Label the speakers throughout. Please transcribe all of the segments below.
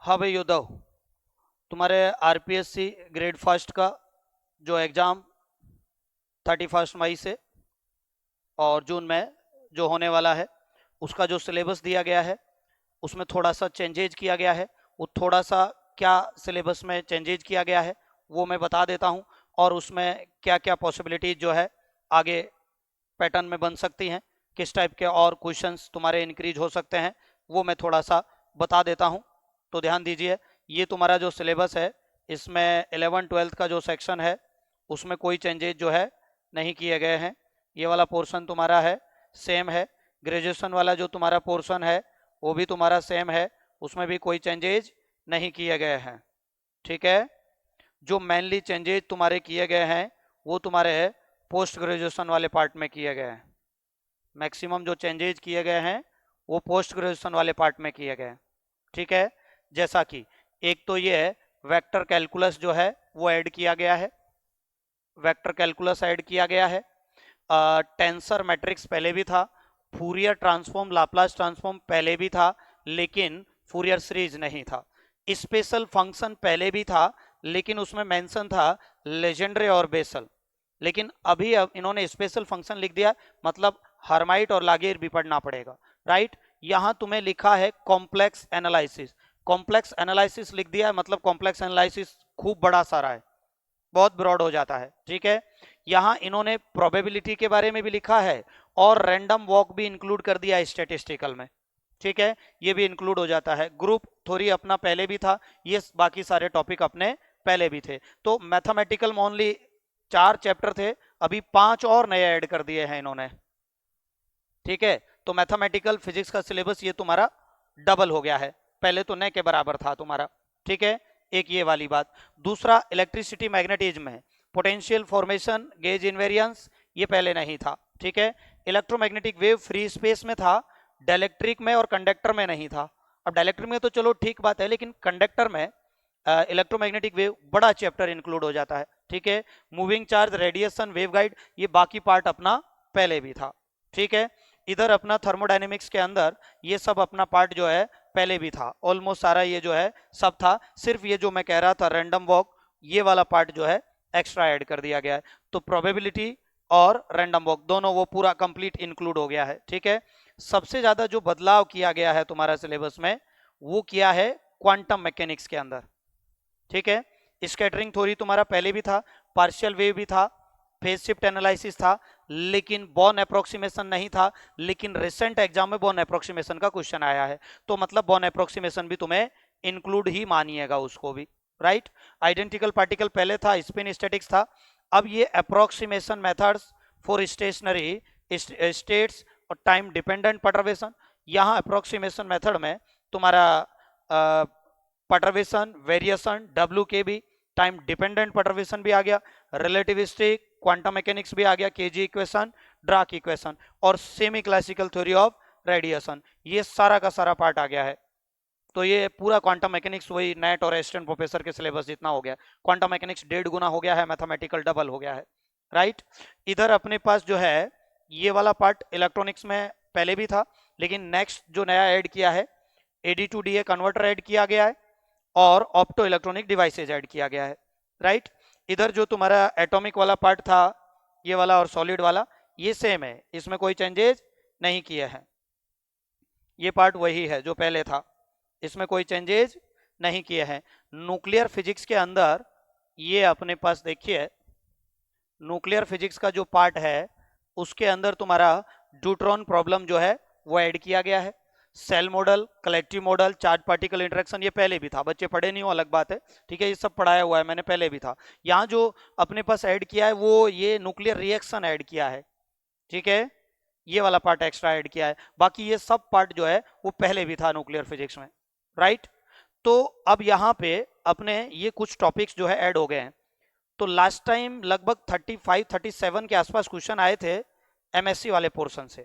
Speaker 1: हाँ भाई योद्धव, तुम्हारे आरपीएससी ग्रेड फर्स्ट का जो एग्ज़ाम 31 मई से और जून में जो होने वाला है, उसका जो सिलेबस दिया गया है उसमें थोड़ा सा चेंजेज किया गया है। वो थोड़ा सा क्या सिलेबस में चेंजेज किया गया है वो मैं बता देता हूँ, और उसमें क्या क्या पॉसिबिलिटीज जो है आगे पैटर्न में बन सकती हैं, किस टाइप के और क्वेश्चंस तुम्हारे इंक्रीज हो सकते हैं, वो मैं थोड़ा सा बता देता हूँ। तो ध्यान दीजिए, ये तुम्हारा जो सिलेबस है इसमें 11-12 का जो सेक्शन है उसमें कोई चेंजेज जो है नहीं किए गए हैं। ये वाला पोर्शन तुम्हारा है सेम है। ग्रेजुएशन वाला जो तुम्हारा पोर्शन है वो भी तुम्हारा सेम है, उसमें भी कोई चेंजेज नहीं किए गए हैं। ठीक है। जो मेनली चेंजेज तुम्हारे किए गए हैं वो तुम्हारे पोस्ट ग्रेजुएशन वाले पार्ट में किए गए हैं। मैक्सिमम जो चेंजेज किए गए हैं वो पोस्ट ग्रेजुएशन वाले पार्ट में किए गए हैं। ठीक है। जैसा कि एक तो ये है, वेक्टर कैलकुलस जो है वो ऐड किया गया है। वेक्टर कैलकुलस ऐड किया गया है। टेंसर मैट्रिक्स पहले भी था, फूरियर ट्रांसफॉर्म लाप्लास ट्रांसफॉर्म पहले भी था, लेकिन फूरियर सीरीज नहीं था। स्पेशल फंक्शन पहले भी था, लेकिन उसमें मेंशन था लेजेंड्रे और बेसल, लेकिन अभी अब इन्होंने स्पेशल फंक्शन लिख दिया, मतलब हर्माइट और लागेर भी पढ़ना पड़ेगा। राइट। यहां तुम्हें लिखा है कॉम्प्लेक्स एनालिसिस। कॉम्प्लेक्स एनालिसिस लिख दिया है, मतलब कॉम्प्लेक्स एनालिसिस खूब बड़ा सारा है, बहुत ब्रॉड हो जाता है। ठीक है। यहां इन्होंने प्रोबेबिलिटी के बारे में भी लिखा है और रैंडम वॉक भी इंक्लूड कर दिया है स्टैटिस्टिकल में। ठीक है। ये भी इंक्लूड हो जाता है। ग्रुप थ्योरी अपना पहले भी था, ये बाकी सारे टॉपिक अपने पहले भी थे। तो मैथमेटिकल में ओनली 4 चैप्टर थे, अभी 5 और नए ऐड कर दिए हैं इन्होंने। ठीक है। तो मैथमेटिकल फिजिक्स का सिलेबस ये तुम्हारा डबल हो गया है, पहले तो नए के बराबर था तुम्हारा। ठीक है। एक ये वाली बात। दूसरा, इलेक्ट्रिसिटी मैग्नेटिज्म में पोटेंशियल फॉर्मेशन गेज इनवेरियंस, ये पहले नहीं था। ठीक है। इलेक्ट्रोमैग्नेटिक वेव फ्री स्पेस में था, डाइलेक्ट्रिक में और कंडक्टर में नहीं था। अब डाइलेक्ट्रिक में तो चलो ठीक बात है, लेकिन कंडक्टर में इलेक्ट्रोमैग्नेटिक वेव बड़ा चैप्टर इंक्लूड हो जाता है। ठीक है। Moving charge, radiation, wave guide, ये बाकी पार्ट अपना पहले भी था। ठीक है। इधर अपना थर्मोडायनेमिक्स के अंदर ये सब अपना पार्ट जो है पहले भी था, ऑलमोस्ट सारा ये जो है सब था। सिर्फ ये जो मैं कह रहा था रैंडम वॉक, ये वाला पार्ट जो है एक्स्ट्रा ऐड कर दिया गया है। तो प्रोबेबिलिटी और रैंडम वॉक दोनों वो पूरा कंप्लीट इंक्लूड हो गया है। ठीक है। सबसे ज्यादा जो बदलाव किया गया है तुम्हारा सिलेबस में वो किया है क्वांटम मैकेनिक्स के अंदर। ठीक है। स्कैटरिंग थ्योरी तुम्हारा पहले भी था, पार्शियल वेव भी था, फेज शिफ्ट एनालिसिस था, लेकिन बॉर्न अप्रोक्सीमेशन नहीं था। लेकिन रिसेंट एग्जाम में बॉर्न अप्रोक्सीमेशन का क्वेश्चन आया है, तो मतलब बॉर्न अप्रोक्सीमेशन भी तुम्हें इंक्लूड ही मानिएगा उसको भी। राइट। आइडेंटिकल पार्टिकल पहले था, स्पिन स्टैटिक्स था, अब ये approximation methods for stationery states और टाइम डिपेंडेंट परटर्वेशन। यहाँ अप्रोक्सीमेशन मेथड में तुम्हारा परटर्वेशन, वेरिएशन, डब्ल्यू के भी, टाइम डिपेंडेंट परटर्वेशन भी आ गया, रिलेटिविस्टिक क्वांटम मैकेनिक्स भी आ गया, केजी इक्वेशन, ड्राक इक्वेशन, और semi classical theory of radiation, ये सारा का सारा पार्ट आ गया है। तो ये पूरा क्वांटम मैकेनिक्स वही नेट और असिस्टेंट प्रोफेसर के सिलेबस जितना हो गया। क्वांटम मैकेनिक्स 1.5 गुना हो गया है, मैथमेटिकल डबल हो गया है। राइट। इधर अपने पास जो है ये वाला पार्ट इलेक्ट्रॉनिक्स में पहले भी था, लेकिन नेक्स्ट जो नया ऐड किया है AD to D A converter add किया गया है और ऑप्टो इलेक्ट्रॉनिक डिवाइसेज ऐड किया गया है। राइट। इधर जो तुम्हारा एटॉमिक वाला पार्ट था, ये वाला और सॉलिड वाला, ये सेम है, इसमें कोई चेंजेस नहीं किए हैं। ये पार्ट वही है जो पहले था, इसमें कोई चेंजेस नहीं किए हैं। न्यूक्लियर फिजिक्स के अंदर ये अपने पास देखिए, न्यूक्लियर फिजिक्स का जो पार्ट है उसके अंदर तुम्हारा ड्यूट्रॉन प्रॉब्लम जो है वो ऐड किया गया है। Cell model, collective model, charge particle interaction, ये पहले भी था, बच्चे पढ़े नहीं हो अलग बात है। ठीक है। ये सब पढ़ाया हुआ है मैंने, पहले भी था। यहाँ जो अपने पास ऐड किया है वो ये न्यूक्लियर रिएक्शन ऐड किया है। ठीक है। ये वाला पार्ट एक्स्ट्रा ऐड किया है, बाकी ये सब पार्ट जो है वो पहले भी था न्यूक्लियर फिजिक्स में। राइट। तो अब यहाँ पे अपने ये कुछ टॉपिक्स जो है ऐड हो गए हैं। तो लास्ट टाइम लगभग 35-37 के आसपास क्वेश्चन आए थे एमएससी वाले पोर्शन से,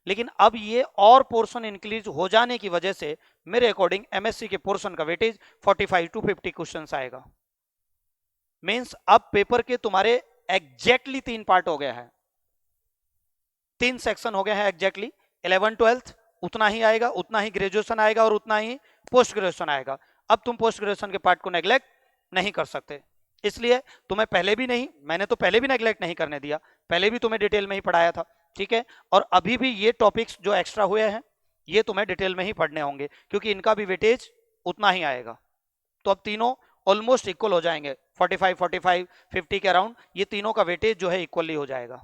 Speaker 1: लेकिन अब ये और पोर्शन इंक्रीज हो जाने की वजह से मेरे अकॉर्डिंग एमएससी के पोर्शन का वेटेज 45 to 50 क्वेश्चन आएगा। मींस अब पेपर के तुम्हारे एग्जैक्टली 3 पार्ट हो गया है, 3 सेक्शन हो गए हैं एग्जैक्टली। 11-12 उतना ही आएगा, उतना ही ग्रेजुएशन आएगा और उतना ही पोस्ट ग्रेजुएशन आएगा। अब तुम पोस्ट ग्रेजुएशन के पार्ट को नेग्लेक्ट नहीं कर सकते। इसलिए तुम्हें पहले भी नहीं, मैंने तो पहले भी नेग्लेक्ट नहीं करने दिया, पहले भी तुम्हें डिटेल में ही पढ़ाया था, ठीक है। और अभी भी ये टॉपिक्स जो एक्स्ट्रा हुए हैं ये तुम्हें डिटेल में ही पढ़ने होंगे, क्योंकि इनका भी वेटेज उतना ही आएगा। तो अब तीनों ऑलमोस्ट इक्वल हो जाएंगे, 45 45 50 के अराउंड ये तीनों का वेटेज जो है इक्वली हो जाएगा।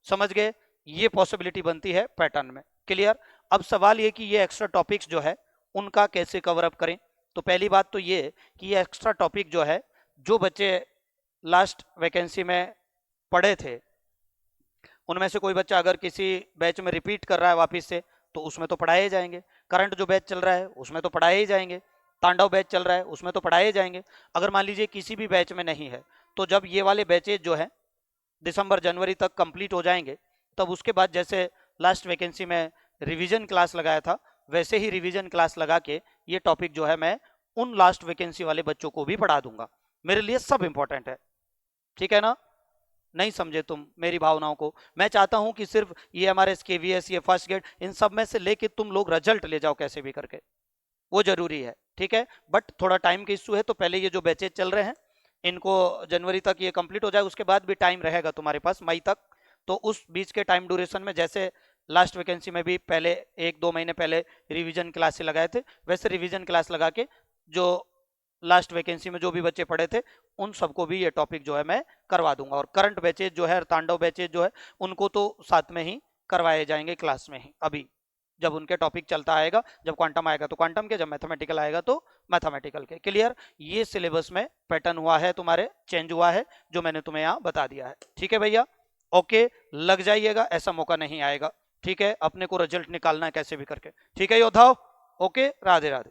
Speaker 1: समझ गए? ये पॉसिबिलिटी बनती है पैटर्न में। क्लियर? अब सवाल ये कि ये एक्स्ट्रा टॉपिक्स जो है उनका कैसे कवर अप करें। तो पहली बात तो ये कि ये एक्स्ट्रा टॉपिक जो है, जो बच्चे लास्ट वैकेंसी में पढ़े थे उनमें से कोई बच्चा अगर किसी बैच में रिपीट कर रहा है वापस से, तो उसमें तो पढ़ाए जाएंगे। करंट जो बैच चल रहा है उसमें तो पढ़ाए ही जाएंगे। तांडव बैच चल रहा है उसमें तो पढ़ाए जाएंगे। अगर मान लीजिए किसी भी बैच में नहीं है, तो जब ये वाले बैचेज जो है दिसंबर जनवरी तक कंप्लीट हो जाएंगे, तब उसके बाद जैसे लास्ट वैकेंसी में रिवीजन क्लास लगाया था, वैसे ही रिवीजन क्लास लगा के ये टॉपिक जो है मैं उन लास्ट वैकेंसी वाले बच्चों को भी पढ़ा दूंगा। मेरे लिए सब इंपॉर्टेंट है, ठीक है ना? नहीं समझे तुम मेरी भावनाओं को? मैं चाहता हूं कि सिर्फ ये हमारे KVS, ये फर्स्ट ग्रेड, इन सब में से लेके तुम लोग रिजल्ट ले जाओ कैसे भी करके, वो जरूरी है, ठीक है। बट थोड़ा टाइम का इश्यू है, तो पहले ये जो बैचेज चल रहे हैं इनको जनवरी तक ये कंप्लीट हो जाए, उसके बाद भी टाइम रहेगा तुम्हारे पास मई तक। तो उस बीच के टाइम ड्यूरेशन में जैसे लास्ट वैकेंसी में भी पहले 1-2 महीने पहले रिवीजन क्लास से लगाए थे, वैसे रिवीजन क्लास लगा के जो लास्ट वैकेंसी में जो भी बच्चे पढ़े थे उन सबको भी ये टॉपिक जो है मैं करवा दूंगा। और करंट बैचेज जो है, तांडव बैचेज जो है, उनको तो साथ में ही करवाए जाएंगे क्लास में ही। अभी जब उनके टॉपिक चलता आएगा, जब क्वांटम आएगा तो क्वांटम के, जब मैथमेटिकल आएगा तो मैथमेटिकल के। क्लियर? ये सिलेबस में पैटर्न हुआ है, तुम्हारे चेंज हुआ है, जो मैंने तुम्हें यहाँ बता दिया है। ठीक है भैया? ओके, लग जाइएगा, ऐसा मौका नहीं आएगा। ठीक है? अपने को रिजल्ट निकालना है कैसे भी करके। ठीक है योद्धाओ? ओके, राधे राधे।